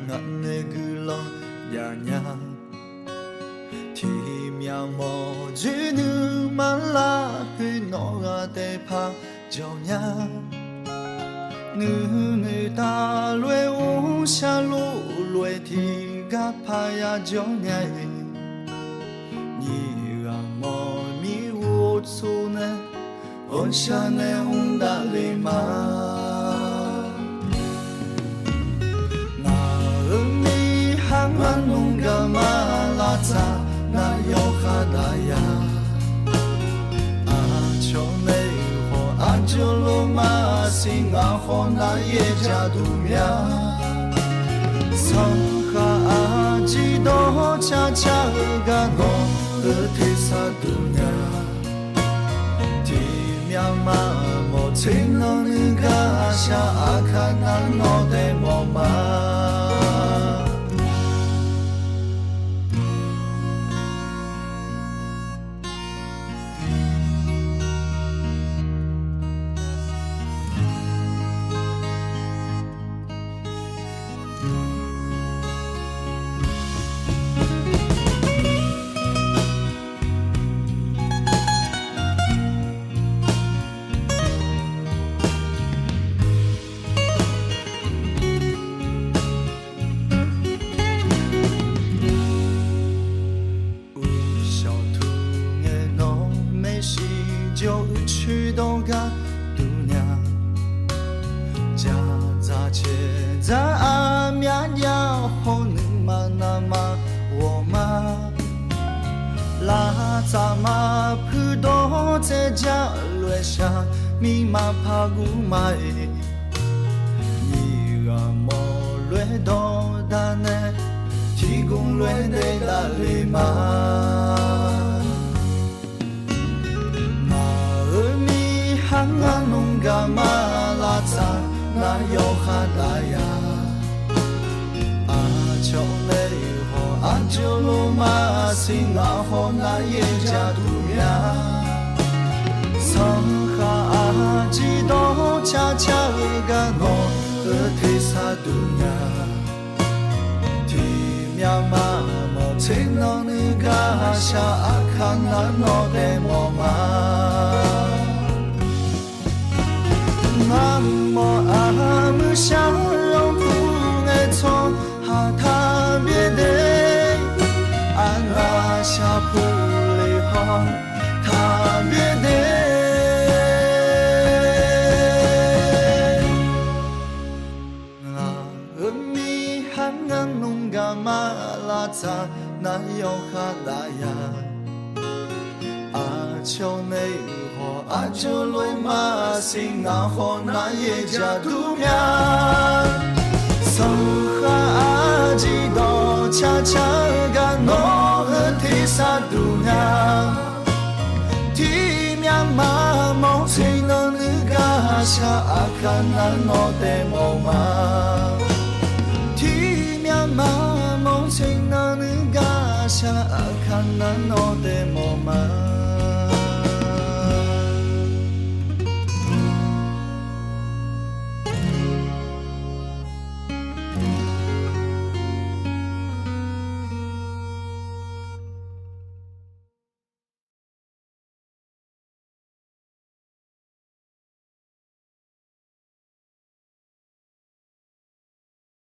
ngạn nề cứ lòng nhà nhà thì mya mò dư nữ mà la hơi nọ ra tê pa giàu nhà nữ người ta lue u xa lũ lue thì gà pa ya giàu nhà nhị ra mò mi u su nè ôn xa nè hung đã lê ma Anunga malata na yohadaya Achone ho anjolo ma singa ho na yeja dumya Sangha aji do cha cha ga no tesa dunya Ti mya ma mo ching no ni ga sha akana no de mo ma就去到个度娘，家在切在阿面呀，后能嘛那么我嘛，拉扎嘛不多在家落下，咪嘛怕古嘛诶，你个莫落到达呢，提供落的大里嘛。Anunga malata na yohadaya Achole ho anjolo ma singa ho na yeja dumya Sangha aji do cha cha ga no tesa dunya Ti mya ma mo ching no ni ga sha akana no de mo ma南无阿弥相容不爱错哈他别的安拉下普里哈他别的阿弥汉安弄嘎玛拉扎那有哈达呀阿丘内阿就罗马心那后那也加度面，桑哈阿吉多恰恰个诺和提萨度呀，提面嘛毛青那那个下阿看那诺的毛嘛，提面嘛毛青那那个下阿看那诺的毛嘛。